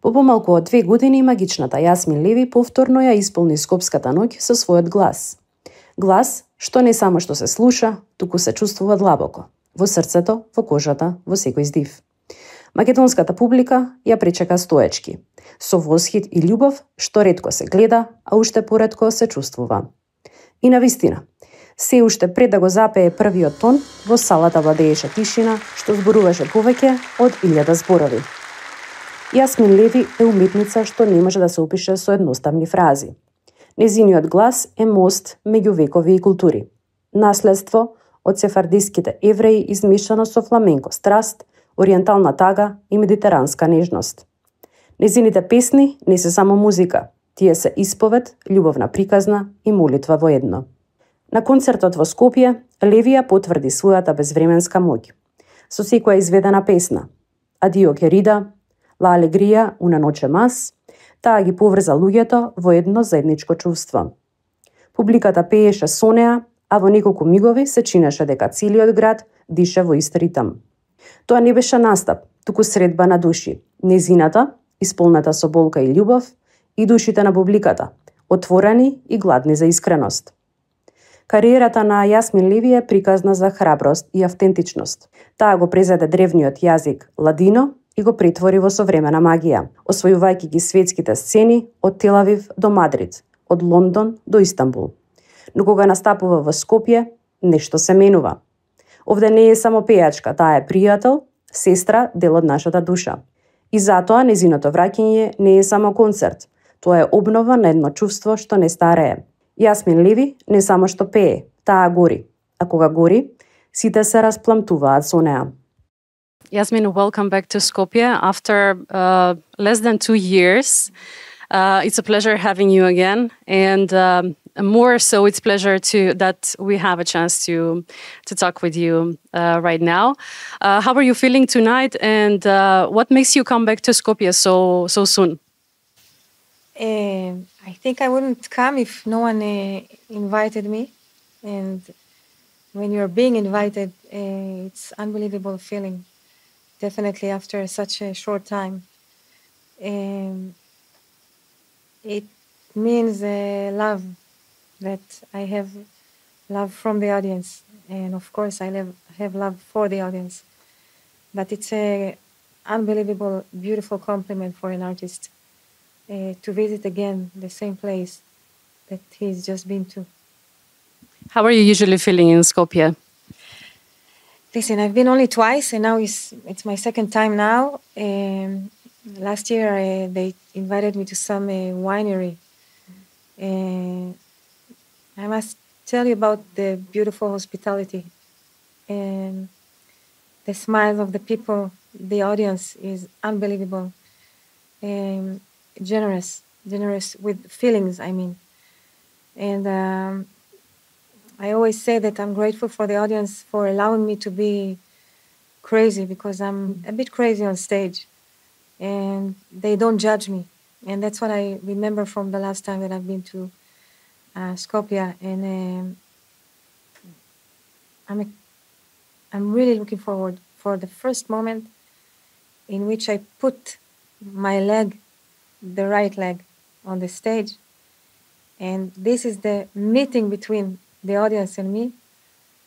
По помалку од 2 години магичната Јасмин Леви повторно ја исполни Скопската ноќ со својот глас. Глас што не само што се слуша, туку се чувствува длабоко, во срцето, во кожата, во секој здив. Македонската публика ја пречека стоечки, со восхит и љубов што ретко се гледа, а уште поретко се чувствува. И навистина, се уште пред да го запее првиот тон, во салата владееше тишина што зборуваше повеќе од 1000 зборови. Јасмин Леви е уметница што не може да се опише со едноставни фрази. Незиниот глас е мост меѓу векови и култури. Наследство од сефардиските евреи измешано со фламенко страст, ориентална тага и медитеранска нежност. Незините песни не се само музика, тие се исповед, љубовна приказна и молитва во едно. На концертот во Скопје, Левија потврди својата безвременска моќ. Со секоја изведена песна, Аудио Керида, Ла алегрија, уна ноќе мас, таа ги поврза луѓето во едно заедничко чувство. Публиката пееше со неа, а во неколку мигови се чинеше дека целиот град дише во ист ритам. Тоа не беше настап, туку средба на души, незината, исполната со болка и љубов, и душите на публиката, отворени и гладни за искреност. Кариерата на Јасмин Леви е приказна за храброст и автентичност. Таа го презеде древниот јазик ладино и го претвори во современа магија, освојувајќи ги светските сцени од Тел Авив до Мадрид, од Лондон до Истанбул. Но кога настапува во Скопје, нешто се менува. Овде не е само пејачка, таа е пријател, сестра, дел од нашата душа. И затоа незиното враќање не е само концерт, тоа е обнова на едно чувство што не старее. Јасмин Леви не само што пее, таа гори, а кога гори, сите се распламтуваат со неа. Yasmin, welcome back to Skopje after less than 2 years. It's a pleasure having you again, and more so, it's pleasure that we have a chance to talk with you right now. How are you feeling tonight, and what makes you come back to Skopje so soon? I think I wouldn't come if no one invited me, and when you're being invited, it's unbelievable feeling. Definitely after such a short time. It means love, that I have love from the audience. And of course I have love for the audience. But it's an unbelievable, beautiful compliment for an artist to visit again the same place that he's just been to. How are you usually feeling in Skopje? Listen, I've been only twice, and now it's my second time now. Last year they invited me to some winery. I must tell you about the beautiful hospitality and the smile of the people. The audience is unbelievable. Generous with feelings, I mean. And I always say that I'm grateful for the audience for allowing me to be crazy, because I'm a bit crazy on stage, and they don't judge me. And that's what I remember from the last time that I've been to Skopje. And I'm really looking forward for the first moment in which I put my leg, the right leg, on the stage. And this is the meeting between the audience and me.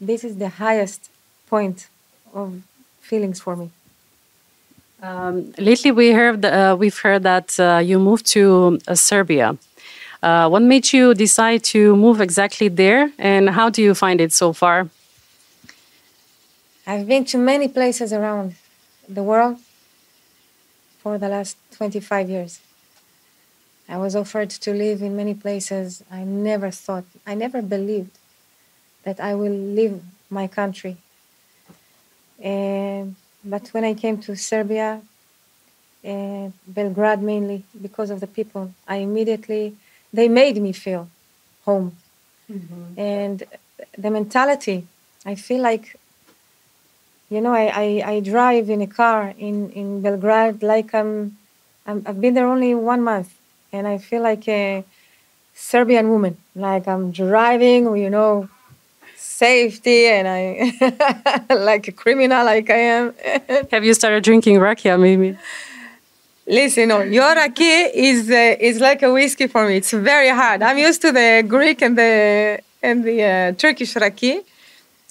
This is the highest point of feelings for me. Lately, we've heard that you moved to Serbia. What made you decide to move exactly there, and how do you find it so far? I've been to many places around the world for the last 25 years. I was offered to live in many places. I never believed that I will leave my country. But when I came to Serbia, Belgrad mainly, because of the people, they made me feel home. Mm-hmm. And the mentality, I feel like, I drive in a car in Belgrad like I've been there only 1 month, and I feel like a Serbian woman, like I'm driving, safety, and I like a criminal, like I am. Have you started drinking rakia, maybe? Listen, no, your raki is like a whiskey for me. It's very hard. I'm used to the Greek and the Turkish raki,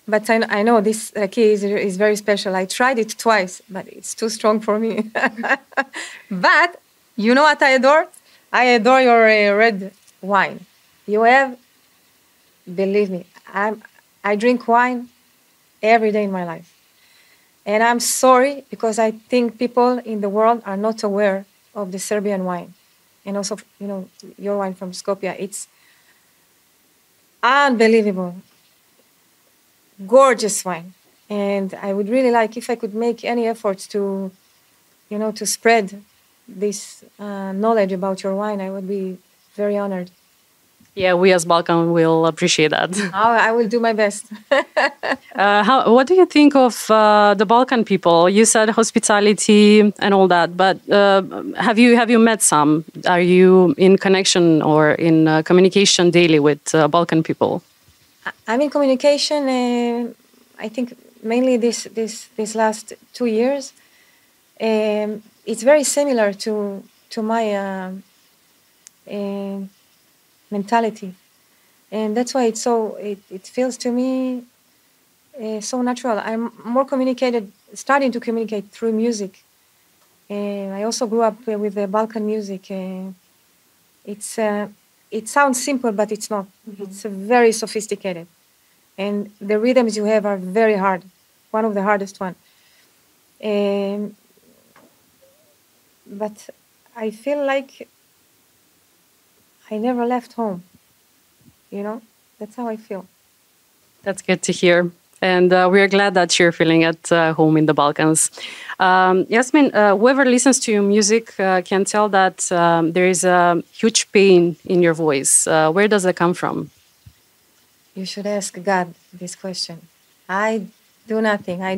but I know this raki is very special. I tried it twice, but it's too strong for me. But you know what I adore? I adore your red wine. You have, believe me, I drink wine every day in my life. And I'm sorry because I think people in the world are not aware of the Serbian wine. And also, you know, your wine from Skopje. It's unbelievable. Gorgeous wine. And I would really like, if I could make any efforts to, you know, to spread this knowledge about your wine, I would be very honored. Yeah, we as Balkan will appreciate that. I will do my best. What do you think of the Balkan people? You said hospitality and all that, but have you met some? Are you in connection or in communication daily with Balkan people? I'm in communication. I think mainly this last 2 years. It's very similar to my mentality, and that's why it's so it feels to me so natural. I'm more starting to communicate through music. I also grew up with the Balkan music. It sounds simple, but it's not. Mm-hmm. It's very sophisticated, and the rhythms you have are very hard. One of the hardest one. But I feel like I never left home, you know? That's how I feel. That's good to hear. And we're glad that you're feeling at home in the Balkans. Yasmin, whoever listens to your music can tell that there is a huge pain in your voice. Where does that come from? You should ask God this question. I do nothing. I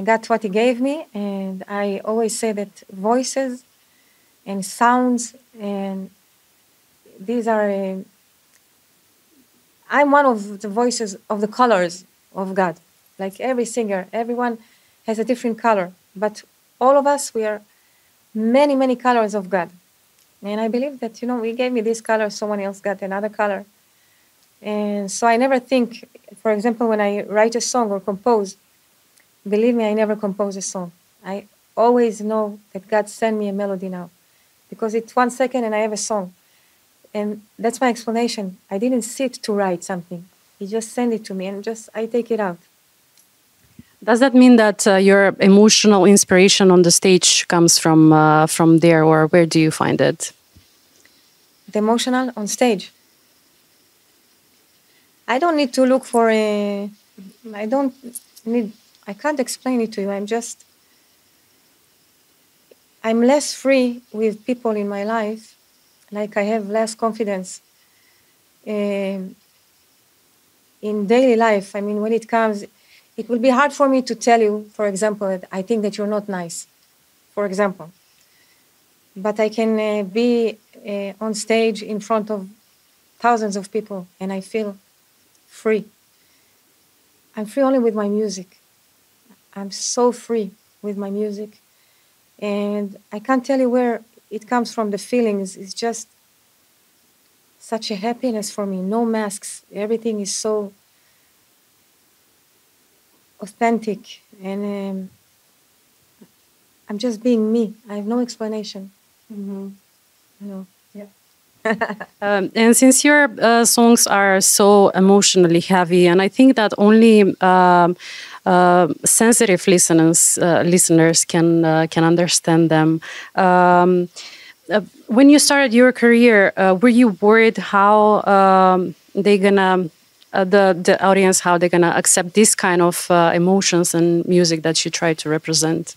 got what He gave me, and I always say that voices and sounds and these are, I'm one of the voices of the colors of God. Like every singer, everyone has a different color. But all of us, we are many, many colors of God. And I believe that, you know, He gave me this color, someone else got another color. And so I never think, for example, when I write a song or compose, believe me, I never compose a song. I always know that God sent me a melody now. Because it's 1 second and I have a song. And that's my explanation. I didn't sit to write something. He just sent it to me and I take it out. Does that mean that your emotional inspiration on the stage comes from there, or where do you find it? The emotional on stage. I don't need to look for I can't explain it to you. I'm less free with people in my life. Like I have less confidence in daily life. I mean, when it comes, it will be hard for me to tell you, for example, that I think that you're not nice, for example. But I can be on stage in front of thousands of people and I feel free. I'm free only with my music. I'm so free with my music. And I can't tell you where it comes from, the feelings. It's just such a happiness for me. No masks. Everything is so authentic. And I'm just being me. I have no explanation. Mm-hmm. You know. And since your songs are so emotionally heavy, and I think that only sensitive listeners can understand them. When you started your career, were you worried how the audience, how they're gonna accept this kind of emotions and music that you try to represent?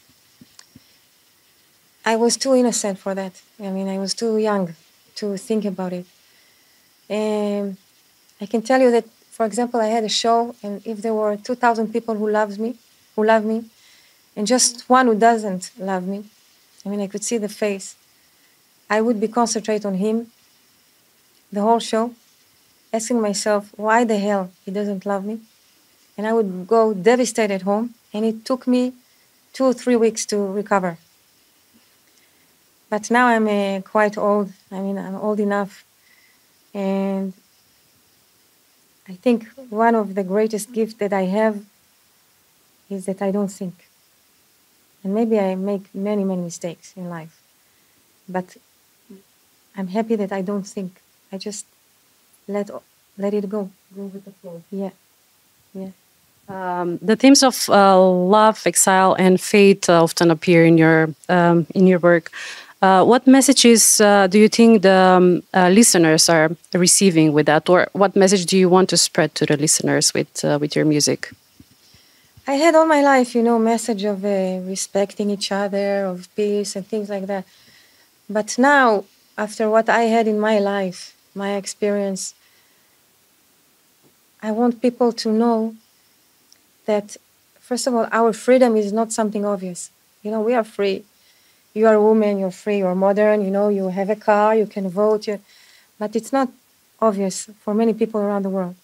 I was too innocent for that. I mean, I was too young to think about it. And I can tell you that, for example, I had a show, and if there were 2,000 people who love me, and just one who doesn't love me, I mean, I could see the face, I would be concentrate on him the whole show, asking myself, why the hell he doesn't love me? And I would go devastated home, and it took me 2 or 3 weeks to recover. But now I'm quite old. I mean, I'm old enough. And I think one of the greatest gifts that I have is that I don't think. And maybe I make many, many mistakes in life. But I'm happy that I don't think. I just let it go. Go with the flow. Yeah. Yeah. The themes of love, exile, and fate often appear in your work. What messages do you think the listeners are receiving with that, or what message do you want to spread to the listeners with your music? I had all my life, message of respecting each other, of peace and things like that. But now, after what I had in my life, my experience, I want people to know that, first of all, our freedom is not something obvious. We are free. You are a woman, you're free, you're modern, you have a car, you can vote. But it's not obvious for many people around the world.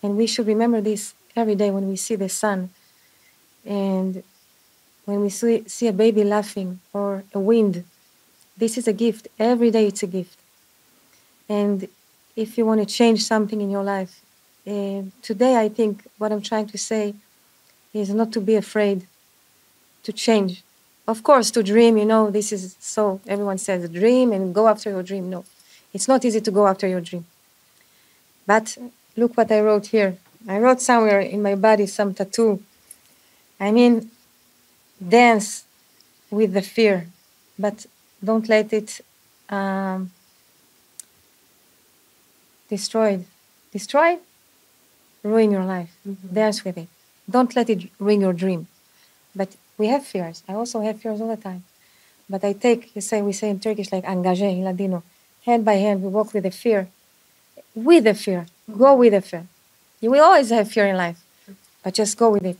And we should remember this every day when we see the sun. And when we see a baby laughing or a wind, this is a gift. Every day it's a gift. And if you want to change something in your life, today I think what I'm trying to say is not to be afraid to change. Of course, to dream, this is so, everyone says dream and go after your dream. No, it's not easy to go after your dream. But look what I wrote here. I wrote somewhere in my body some tattoo. I mean, dance with the fear, but don't let it destroy. Ruin your life. Mm-hmm. Dance with it. Don't let it ruin your dream. But we have fears. I also have fears all the time. But I take, we say in Turkish, like engage in Ladino, hand by hand, we walk with the fear. With the fear. Go with the fear. You will always have fear in life, but just go with it.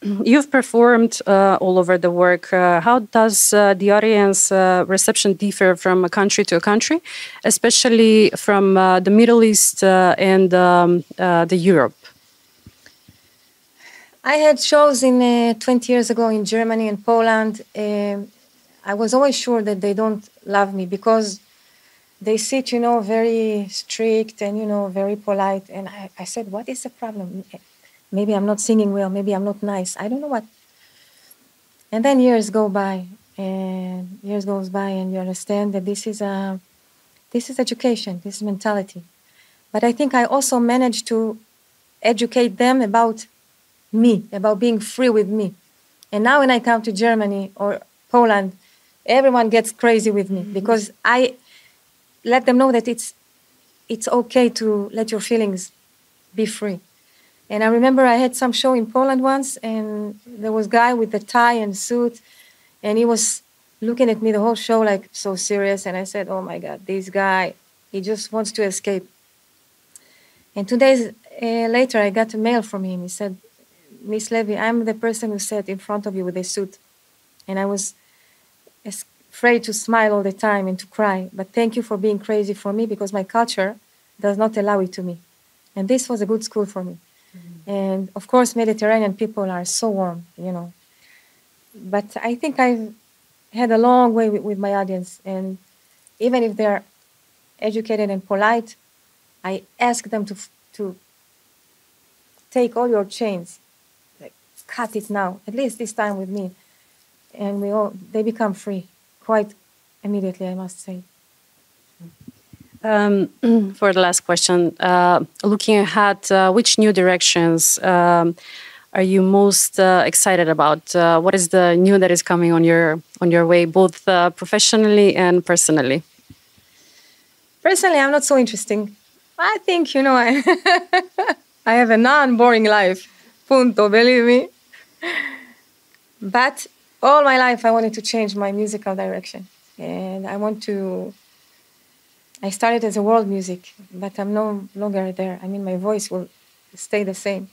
You've performed all over the work. How does the audience reception differ from a country to a country, especially from the Middle East and the Europe? I had shows in 20 years ago in Germany and Poland. I was always sure that they don't love me because they sit, very strict and, very polite. And I said, what is the problem? Maybe I'm not singing well. Maybe I'm not nice. I don't know what. And then years goes by, and you understand that this is education. This is mentality. But I think I also managed to educate them about me, about being free with me. And now when I come to Germany or Poland, everyone gets crazy with me because I let them know that it's okay to let your feelings be free. And I remember I had some show in Poland once, and there was a guy with a tie and suit, and he was looking at me the whole show like so serious. And I said, oh my God, this guy, he just wants to escape. And 2 days later, I got a mail from him. He said, Miss Levy, I'm the person who sat in front of you with a suit. And I was afraid to smile all the time and to cry. But thank you for being crazy for me because my culture does not allow it to me. And this was a good school for me. Mm-hmm. And of course, Mediterranean people are so warm, But I think I've had a long way with my audience. And even if they're educated and polite, I ask them to take all your chains, like cut it now, at least this time with me. And they become free quite immediately, I must say. For the last question, looking ahead, which new directions are you most excited about? What is the new that is coming on your way, both professionally and personally? Personally, I'm not so interesting. I think, I have a non-boring life. Punto, believe me. But all my life, I wanted to change my musical direction. And I started as a world music, but I'm no longer there. I mean, my voice will stay the same.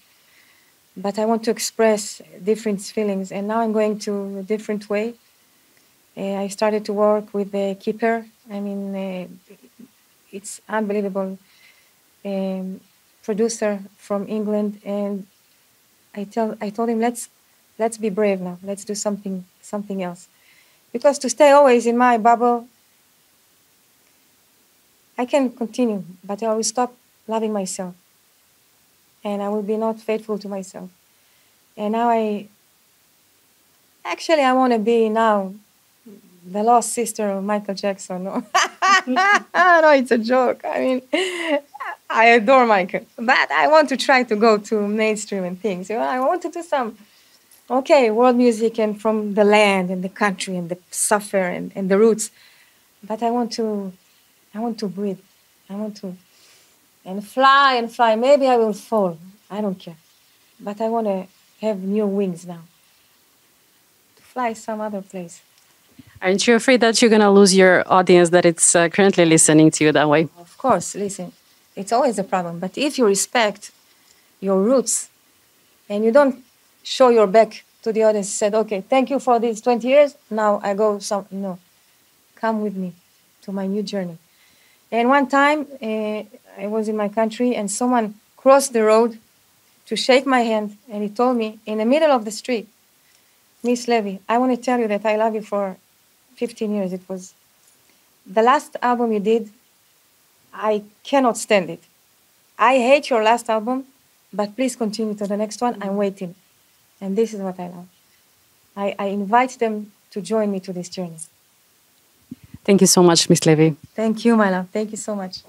But I want to express different feelings. And now I'm going to a different way. I started to work with the keeper. I mean, it's unbelievable. Producer from England. And I told him, let's be brave now. Let's do something else. Because to stay always in my bubble, I can continue, but I will stop loving myself. And I will be not faithful to myself. And now I want to be now the lost sister of Michael Jackson. No, no, it's a joke. I mean, I adore Michael, but I want to try to go to mainstream and things. You know, I want to do some, world music and from the land and the country and the suffer and the roots. But I want to breathe. I want to and fly. Maybe I will fall. I don't care. But I want to have new wings now. To fly some other place. Aren't you afraid that you're going to lose your audience that it's currently listening to you that way? Of course, listen. It's always a problem. But if you respect your roots and you don't show your back to the audience, said, okay, thank you for these 20 years. Now I go no. Come with me to my new journey. And one time I was in my country and someone crossed the road to shake my hand and he told me in the middle of the street, Miss Levy, I want to tell you that I love you for 15 years. It was the last album you did. I cannot stand it. I hate your last album, but please continue to the next one. I'm waiting. And this is what I love. I invite them to join me to this journey. Thank you so much, Miss Levy. Thank you, my love. Thank you so much.